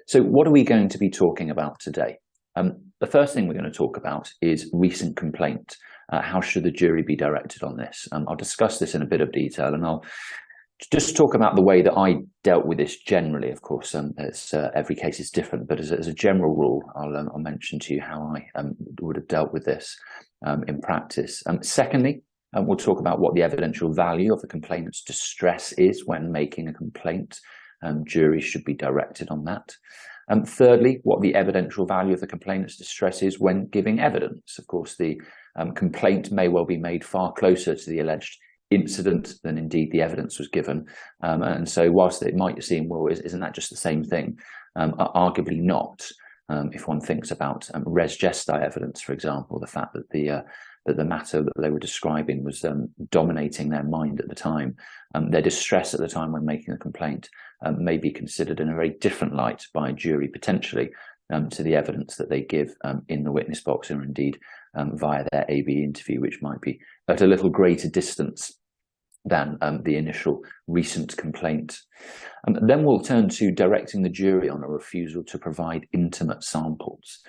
So what are we going to be talking about today? The first thing we're going to talk about is recent complaint. How should the jury be directed on this? I'll discuss this in a bit of detail, and I'll just talk about the way that I dealt with this generally. Of course, every case is different, but as a general rule, I'll mention to you how I would have dealt with this in practice. Secondly, we'll talk about what the evidential value of the complainant's distress is when making a complaint. Juries should be directed on that. Thirdly, what the evidential value of the complainant's distress is when giving evidence. Of course, the complaint may well be made far closer to the alleged incident than indeed the evidence was given. And so whilst it might seem, well, isn't that just the same thing? Arguably not. If one thinks about res gestae evidence, for example, the fact that the matter that they were describing was dominating their mind at the time, their distress at the time when making a complaint may be considered in a very different light by a jury, potentially, to the evidence that they give in the witness box, or indeed via their AB interview, which might be at a little greater distance than the initial recent complaint. Then we'll turn to directing the jury on a refusal to provide intimate samples.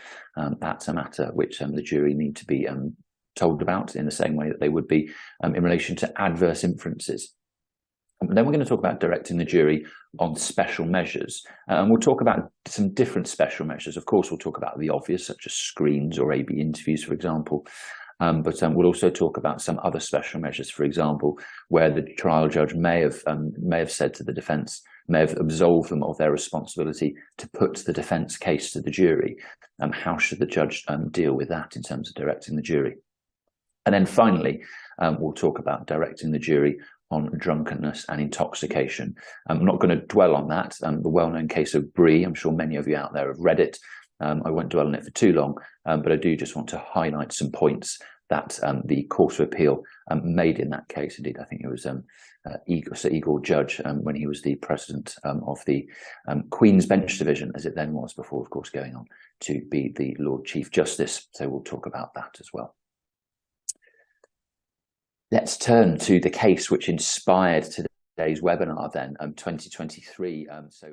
That's a matter which the jury need to be told about in the same way that they would be in relation to adverse inferences. Then we're going to talk about directing the jury on special measures. And we'll talk about some different special measures. Of course, we'll talk about the obvious, such as screens or AB interviews, for example. But we'll also talk about some other special measures, for example, where the trial judge may have said to the defence, may have absolved them of their responsibility to put the defence case to the jury. How should the judge deal with that in terms of directing the jury? And then finally, we'll talk about directing the jury on drunkenness and intoxication. I'm not going to dwell on that. The well-known case of Brie, I'm sure many of you out there have read it. I won't dwell on it for too long, but I do just want to highlight some points that the Court of Appeal made in that case. Indeed, I think it was Sir Igor Judge when he was the president of the Queen's Bench Division, as it then was, before, of course, going on to be the Lord Chief Justice. So we'll talk about that as well. Let's turn to the case which inspired today's webinar then, 2023. So